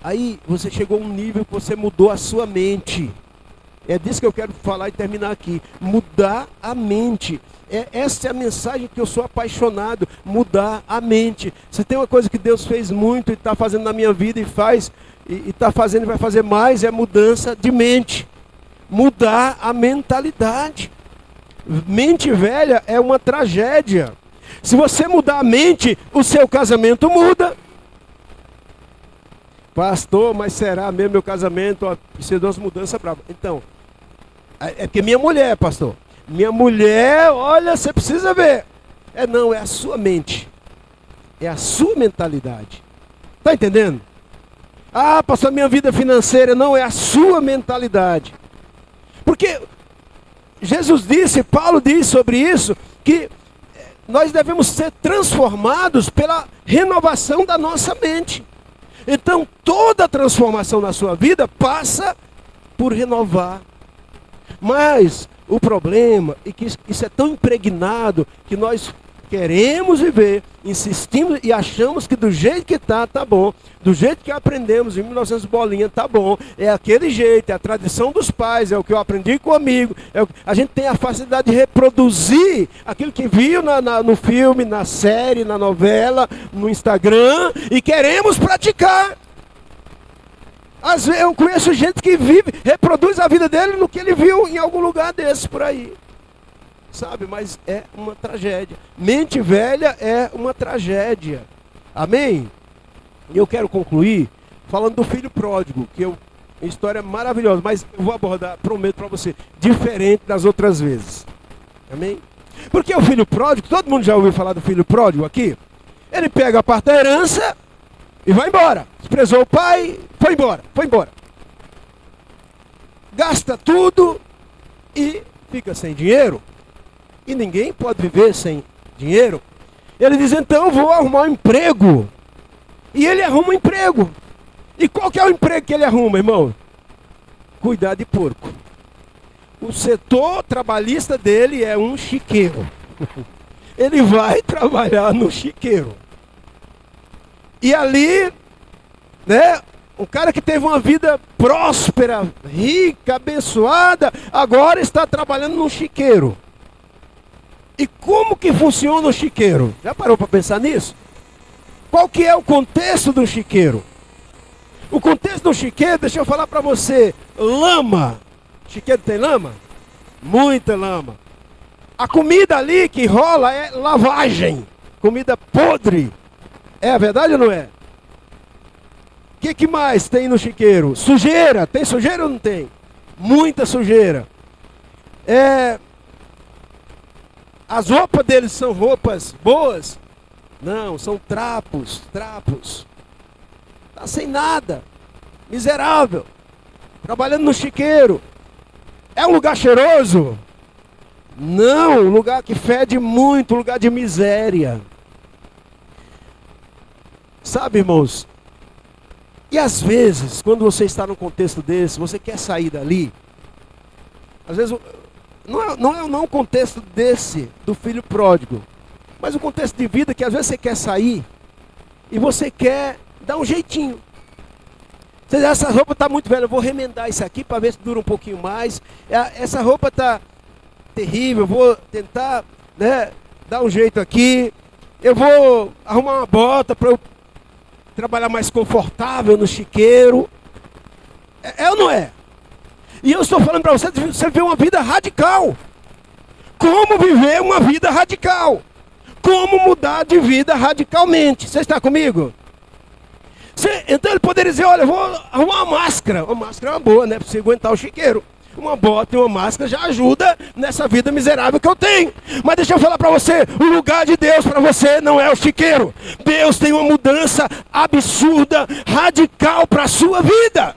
aí você chegou a um nível que você mudou a sua mente. É disso que eu quero falar e terminar aqui. Mudar a mente. Essa é a mensagem que eu sou apaixonado. Mudar a mente. Se tem uma coisa que Deus fez muito e está fazendo na minha vida e faz, e está fazendo e vai fazer mais, é mudança de mente. Mudar a mentalidade. Mente velha é uma tragédia. Se você mudar a mente, o seu casamento muda. Pastor, mas será mesmo meu casamento? Precisa de umas mudanças bravas. Então, é porque minha mulher, pastor. Minha mulher, olha, você precisa ver. Não, é a sua mente. É a sua mentalidade. Está entendendo? Ah, pastor, minha vida financeira. Não, é a sua mentalidade. Porque Jesus disse, Paulo diz sobre isso, que nós devemos ser transformados pela renovação da nossa mente. Então, toda transformação na sua vida passa por renovar. Mas o problema é que isso é tão impregnado que nós queremos viver, insistimos e achamos que do jeito que tá bom. Do jeito que aprendemos em 1900 bolinha, tá bom. É aquele jeito, é a tradição dos pais, é o que eu aprendi comigo. A gente tem a facilidade de reproduzir aquilo que viu no filme, na série, na novela, no Instagram, e queremos praticar. Às vezes eu conheço gente que reproduz a vida dele no que ele viu em algum lugar desse por aí. Sabe, mas é uma tragédia. Mente velha é uma tragédia. Amém? E eu quero concluir falando do filho pródigo, que é uma história maravilhosa, mas eu vou abordar, prometo para você, diferente das outras vezes. Amém? Porque o filho pródigo, todo mundo já ouviu falar do filho pródigo aqui? Ele pega a parte da herança e vai embora. Desprezou o pai, foi embora. Gasta tudo e fica sem dinheiro. E ninguém pode viver sem dinheiro. Ele diz, então eu vou arrumar um emprego. E ele arruma um emprego. E qual que é o emprego que ele arruma, irmão? Cuidar de porco. O setor trabalhista dele é um chiqueiro. Ele vai trabalhar no chiqueiro. E ali, né, um cara que teve uma vida próspera, rica, abençoada, agora está trabalhando no chiqueiro. E como que funciona o chiqueiro? Já parou para pensar nisso? Qual que é o contexto do chiqueiro? O contexto do chiqueiro, deixa eu falar para você, lama. Chiqueiro tem lama? Muita lama. A comida ali que rola é lavagem, comida podre. É a verdade ou não é? O que mais tem no chiqueiro? Sujeira. Tem sujeira ou não tem? Muita sujeira. As roupas deles são roupas boas? Não, são trapos. Está sem nada. Miserável. Trabalhando no chiqueiro. É um lugar cheiroso? Não, um lugar que fede muito, um lugar de miséria. Sabe, irmãos? E às vezes, quando você está num contexto desse, você quer sair dali. Às vezes, não é um contexto desse, do filho pródigo. Mas um contexto de vida que às vezes você quer sair e você quer dar um jeitinho. Você diz, essa roupa está muito velha, eu vou remendar isso aqui para ver se dura um pouquinho mais. Essa roupa está terrível, eu vou tentar, né, dar um jeito aqui. Eu vou arrumar uma bota para eu trabalhar mais confortável no chiqueiro. É ou não é? E eu estou falando para você viver uma vida radical. Como viver uma vida radical? Como mudar de vida radicalmente? Você está comigo? Então ele poderia dizer, olha, eu vou arrumar uma máscara. Uma máscara é uma boa, né? Para você aguentar o chiqueiro. Uma bota e uma máscara já ajuda nessa vida miserável que eu tenho. Mas deixa eu falar para você, o lugar de Deus para você não é o chiqueiro. Deus tem uma mudança absurda, radical para a sua vida.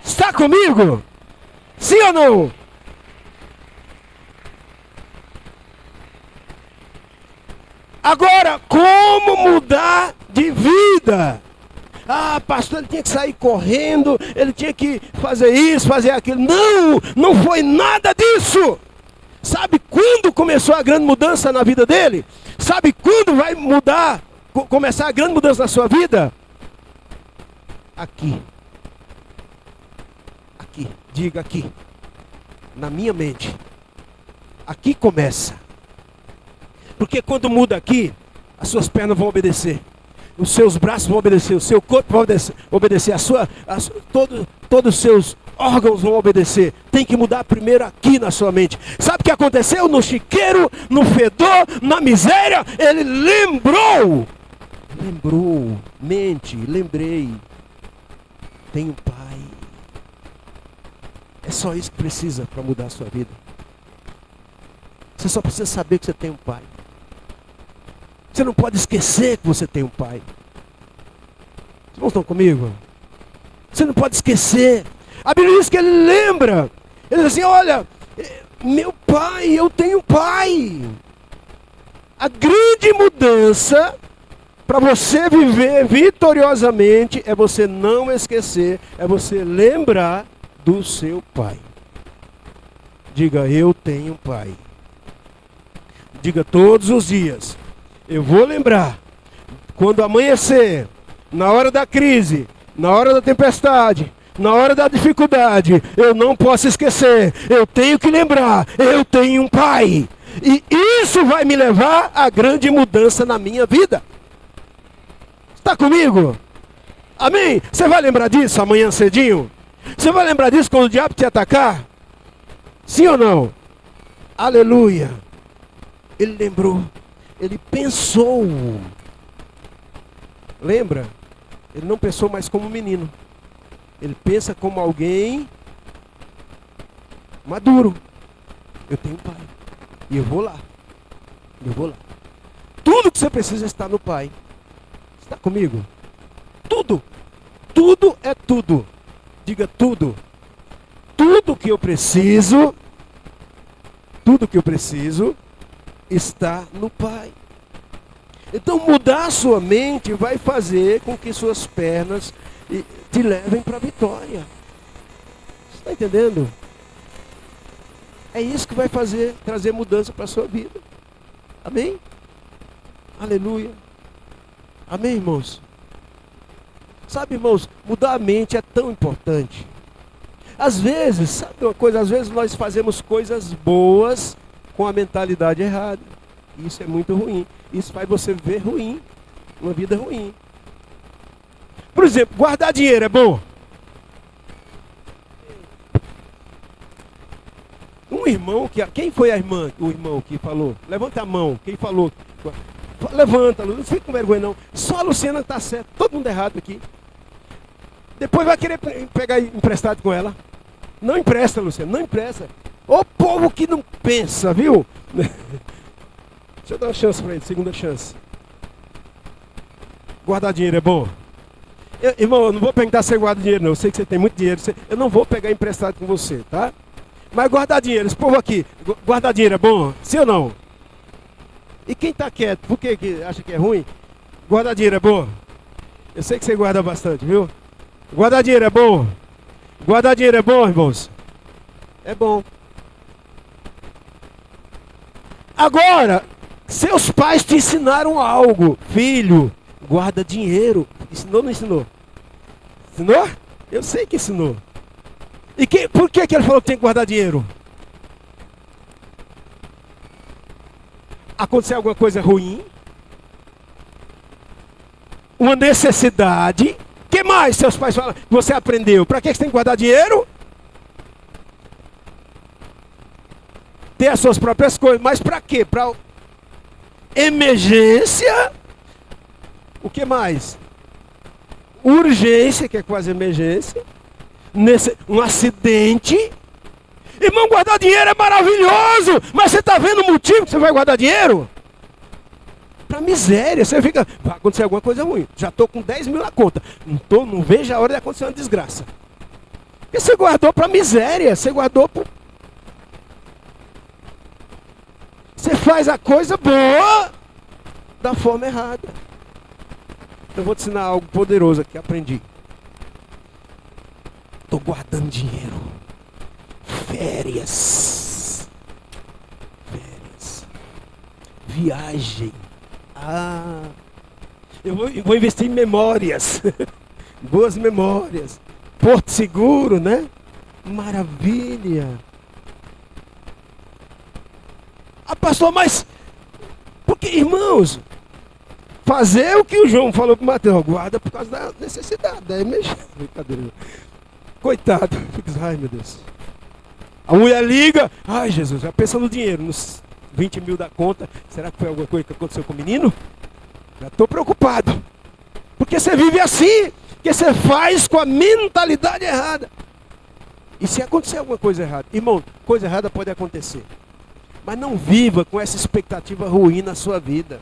Está comigo? Sim ou não? Agora, como mudar de vida? Ah, pastor, ele tinha que sair correndo, ele tinha que fazer isso, fazer aquilo. Não foi nada disso. Sabe quando começou a grande mudança na vida dele? Sabe quando vai começar a grande mudança na sua vida? Aqui. Aqui, diga aqui. Na minha mente. Aqui começa. Porque quando muda aqui, as suas pernas vão obedecer. Os seus braços vão obedecer, o seu corpo vai obedecer, todos os seus órgãos vão obedecer. Tem que mudar primeiro aqui na sua mente. Sabe o que aconteceu no chiqueiro, no fedor, na miséria? Ele lembrou, lembrei, tenho pai. É só isso que precisa para mudar a sua vida. Você só precisa saber que você tem um pai. Você não pode esquecer que você tem um pai. Os irmãos estão comigo? Você não pode esquecer. A Bíblia diz que ele lembra. Ele diz assim, olha, meu pai, eu tenho um pai. A grande mudança para você viver vitoriosamente é você não esquecer, é você lembrar do seu pai. Diga, eu tenho um pai. Diga todos os dias. Eu vou lembrar, quando amanhecer, na hora da crise, na hora da tempestade, na hora da dificuldade, eu não posso esquecer, eu tenho que lembrar, eu tenho um pai. E isso vai me levar a grande mudança na minha vida. Está comigo? Amém? Você vai lembrar disso amanhã cedinho? Você vai lembrar disso quando o diabo te atacar? Sim ou não? Aleluia. Ele lembrou. Ele pensou. Lembra? Ele não pensou mais como um menino. Ele pensa como alguém maduro. Eu tenho um pai. E eu vou lá. Tudo que você precisa está no pai. Está comigo? Tudo. Tudo é tudo. Diga tudo. Tudo que eu preciso está no Pai. Então mudar a sua mente vai fazer com que suas pernas te levem para a vitória. Você está entendendo? É isso que vai trazer mudança para a sua vida. Amém? Aleluia. Amém, irmãos? Sabe, irmãos, mudar a mente é tão importante. Às vezes, sabe uma coisa? Às vezes nós fazemos coisas boas com a mentalidade errada. Isso é muito ruim. Isso faz você viver ruim, uma vida ruim. Por exemplo, guardar dinheiro é bom? Um irmão quem foi a irmã, o irmão que falou? Levanta a mão, quem falou? Levanta, não fica com vergonha não. Só a Luciana está certa, todo mundo errado aqui. Depois vai querer pegar emprestado com ela. Não empresta, Luciana, não empresta. Ô povo que não pensa, viu? Deixa eu dar uma chance para ele, segunda chance. Guardar dinheiro é bom? Irmão, eu não vou perguntar se você guarda dinheiro não. Eu sei que você tem muito dinheiro. Eu não vou pegar emprestado com você, tá? Mas guardar dinheiro, esse povo aqui, guardar dinheiro é bom? Sim ou não? E quem está quieto, por que acha que é ruim? Guardar dinheiro é bom? Eu sei que você guarda bastante, viu? Guardar dinheiro é bom? Guardar dinheiro é bom, irmãos? É bom. Agora, seus pais te ensinaram algo. Filho, guarda dinheiro. Ensinou ou não ensinou? Ensinou? Eu sei que ensinou. E por que ele falou que tem que guardar dinheiro? Aconteceu alguma coisa ruim? Uma necessidade? O que mais seus pais falam que você aprendeu? Para que você tem que guardar dinheiro? Ter as suas próprias coisas. Mas para quê? Para emergência? O que mais? Urgência, que é quase emergência. Um acidente. Irmão, guardar dinheiro é maravilhoso. Mas você está vendo o motivo que você vai guardar dinheiro? Para miséria. Você fica, vai acontecer alguma coisa ruim. Já estou com 10 mil na conta. Não vejo a hora de acontecer uma desgraça. Porque você guardou para miséria. Você guardou para... Você faz a coisa boa da forma errada. Eu vou te ensinar algo poderoso aqui, aprendi. Estou guardando dinheiro. Férias. Viagem. Eu vou investir em memórias. Boas memórias. Porto Seguro, né? Maravilha. Pastor, mas... Porque, irmãos... Fazer o que o João falou para o Mateus. Guarda por causa da necessidade. Da emergência. Brincadeira. Coitado. Ai, meu Deus. A mulher liga. Ai, Jesus. Já pensa no dinheiro. Nos 20 mil da conta. Será que foi alguma coisa que aconteceu com o menino? Já estou preocupado. Porque você vive assim. Porque você faz com a mentalidade errada. E se acontecer alguma coisa errada? Irmão, coisa errada pode acontecer. Mas não viva com essa expectativa ruim na sua vida.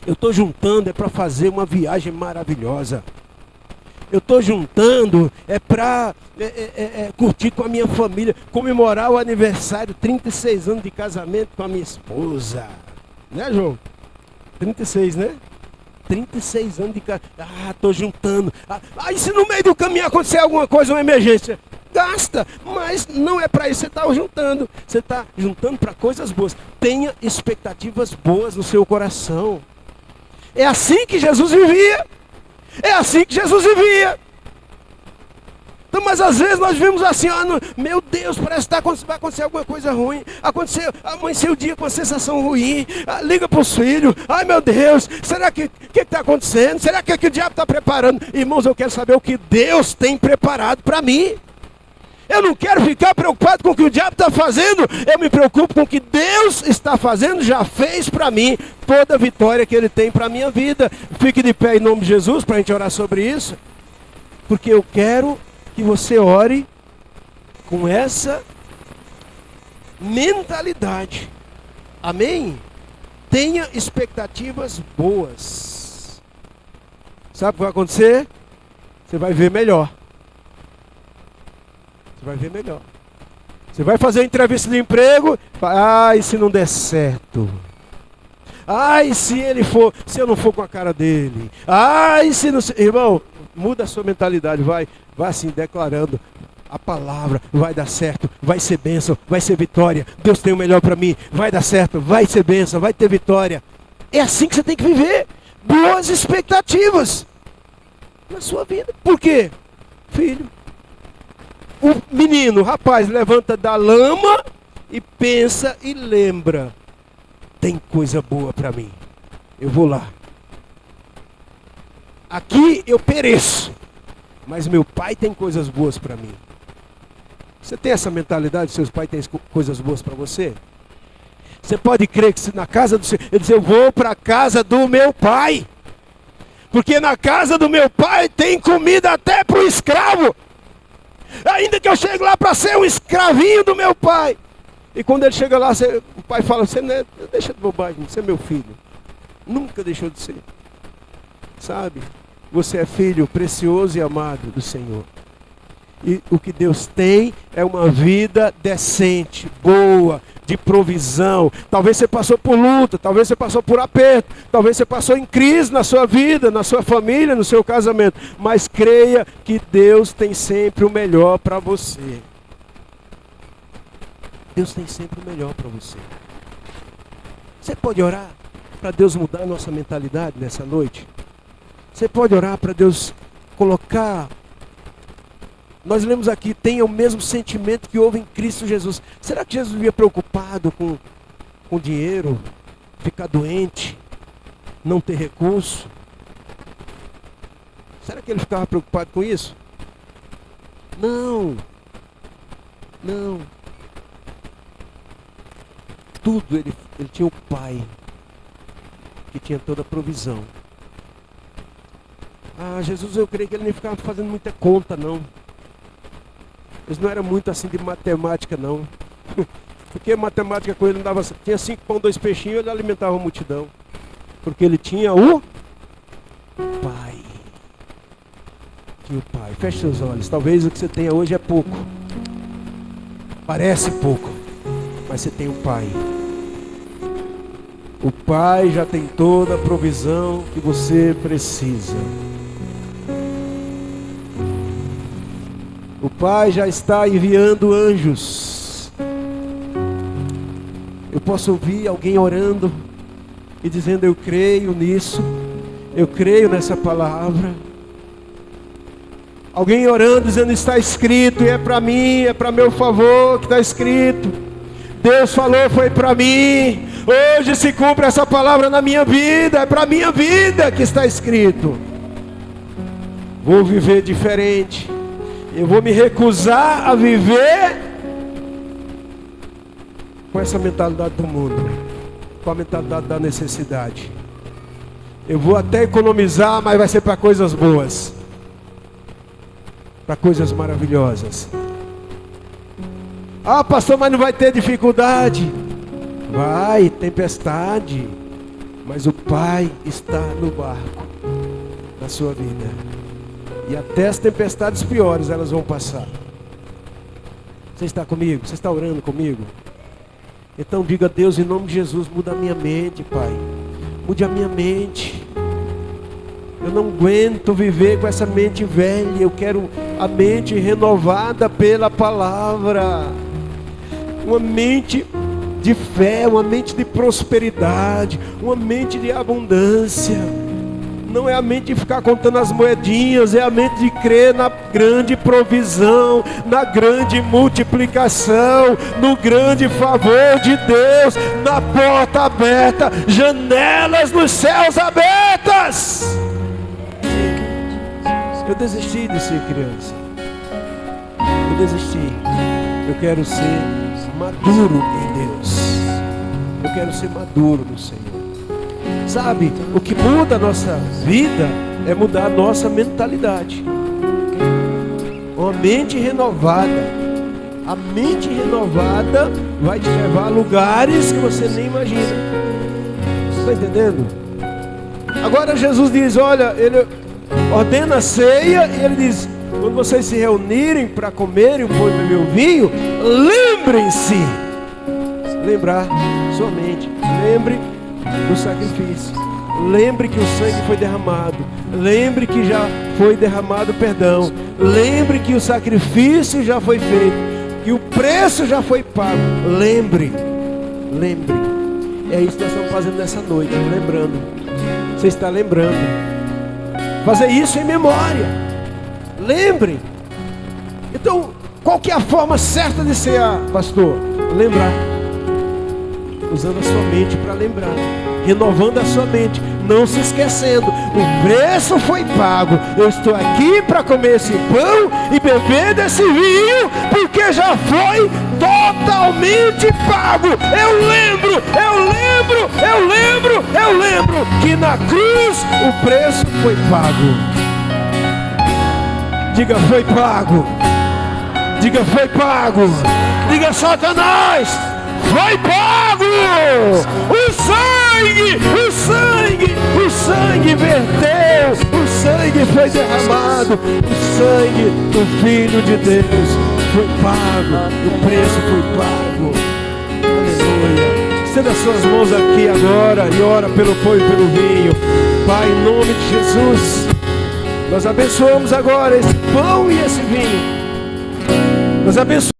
Eu estou juntando para fazer uma viagem maravilhosa. Eu estou juntando para curtir com a minha família, comemorar o aniversário, 36 anos de casamento com a minha esposa. Né, João? 36, né? 36 anos de casamento. Estou juntando. Aí se no meio do caminho acontecer alguma coisa, uma emergência, gasta, mas não é para isso que você está juntando. Você está juntando para coisas boas. Tenha expectativas boas no seu coração. É assim que Jesus vivia. É assim que Jesus vivia. Então, mas às vezes nós vivemos assim, meu Deus, parece que vai acontecer alguma coisa ruim. Amanheceu o dia com uma sensação ruim. Liga para os filhos. Ai meu Deus, será que está acontecendo? Será que o diabo está preparando? Irmãos, eu quero saber o que Deus tem preparado para mim. Eu não quero ficar preocupado com o que o diabo está fazendo. Eu me preocupo com o que Deus está fazendo, já fez para mim. Toda a vitória que Ele tem para a minha vida. Fique de pé em nome de Jesus para a gente orar sobre isso. Porque eu quero que você ore com essa mentalidade. Amém? Tenha expectativas boas. Sabe o que vai acontecer? Você vai ver melhor. Você vai ver melhor. Você vai fazer uma entrevista de emprego. Ai, se não der certo. Ai, se eu não for com a cara dele. Ai, se não... Irmão, muda a sua mentalidade. Vai assim, declarando. A palavra vai dar certo. Vai ser bênção, vai ser vitória. Deus tem o melhor para mim. Vai dar certo, vai ser bênção, vai ter vitória. É assim que você tem que viver. Boas expectativas na sua vida. Por quê? Filho. O menino, rapaz, levanta da lama e pensa e lembra. Tem coisa boa para mim. Eu vou lá. Aqui eu pereço. Mas meu pai tem coisas boas para mim. Você tem essa mentalidade? Seus pais têm coisas boas para você? Você pode crer que se na casa do Senhor, ele diz, eu vou para a casa do meu pai. Porque na casa do meu pai tem comida até para o escravo. Ainda que eu chegue lá para ser um escravinho do meu pai. E quando ele chega lá, o pai fala, você não é, deixa de bobagem, você é meu filho. Nunca deixou de ser. Sabe? Você é filho precioso e amado do Senhor. E o que Deus tem é uma vida decente, boa, de provisão. Talvez você passou por luta, talvez você passou por aperto, talvez você passou em crise na sua vida, na sua família, no seu casamento. Mas creia que Deus tem sempre o melhor para você. Deus tem sempre o melhor para você. Você pode orar para Deus mudar a nossa mentalidade nessa noite? Você pode orar para Deus colocar... Nós lemos aqui, tenha o mesmo sentimento que houve em Cristo Jesus. Será que Jesus vivia preocupado com dinheiro, ficar doente, não ter recurso? Será que ele ficava preocupado com isso? Não. Não. Tudo, ele tinha o Pai, que tinha toda a provisão. Ah, Jesus, eu creio que ele nem ficava fazendo muita conta, não. Eles não eram muito assim de matemática, não. Porque matemática com ele não dava... Tinha 5 pão, 2 peixinhos, ele alimentava a multidão. Porque ele tinha o Pai. Tinha o Pai. Feche seus olhos. Talvez o que você tenha hoje é pouco. Parece pouco. Mas você tem o Pai. O Pai já tem toda a provisão que você precisa. O Pai já está enviando anjos. Eu posso ouvir alguém orando e dizendo, eu creio nisso, eu creio nessa palavra. Alguém orando dizendo, está escrito, e é para mim, é para meu favor que está escrito. Deus falou, foi para mim. Hoje se cumpre essa palavra na minha vida, é para a minha vida que está escrito. Vou viver diferente. Eu vou me recusar a viver com essa mentalidade do mundo, com a mentalidade da necessidade. Eu vou até economizar, mas vai ser para coisas boas, para coisas maravilhosas. Ah, pastor, mas não vai ter dificuldade? Vai, tempestade, mas o Pai está no barco, na sua vida. E até as tempestades piores elas vão passar. Você está comigo? Você está orando comigo? Então diga a Deus, em nome de Jesus, muda a minha mente, Pai. Mude a minha mente. Eu não aguento viver com essa mente velha. Eu quero a mente renovada pela palavra. Uma mente de fé, uma mente de prosperidade, uma mente de abundância. Não é a mente de ficar contando as moedinhas, é a mente de crer na grande provisão, na grande multiplicação, no grande favor de Deus, na porta aberta, janelas nos céus abertas. Eu desisti de ser criança. Eu desisti. Eu quero ser maduro em Deus. Eu quero ser maduro no Senhor. Sabe, o que muda a nossa vida é mudar a nossa mentalidade. Uma mente renovada. A mente renovada vai te levar a lugares que você nem imagina. Você está entendendo? Agora Jesus diz, olha, ele ordena a ceia e ele diz, quando vocês se reunirem para comerem o pão e beber o vinho, lembrem-se. Lembrar somente. Lembre do sacrifício. Lembre que o sangue foi derramado. Lembre que já foi derramado perdão. Lembre que o sacrifício já foi feito, que o preço já foi pago. Lembre. É isso que nós estamos fazendo nessa noite, lembrando. Você está lembrando. Fazer isso em memória. Lembre. Então, qual que é a forma certa de ser, pastor? Lembrar. Usando a sua mente para lembrar, renovando a sua mente, não se esquecendo, o preço foi pago, eu estou aqui para comer esse pão e beber desse vinho, porque já foi totalmente pago. Eu lembro que na cruz o preço foi pago. Diga, foi pago. Diga, foi pago. Diga, Satanás, foi pago. O sangue verteu, o sangue foi derramado, o sangue do Filho de Deus foi pago, o preço foi pago. Aleluia. Estenda suas mãos aqui agora e ora pelo pão e pelo vinho. Pai, em nome de Jesus, nós abençoamos agora esse pão e esse vinho. Nós abençoamos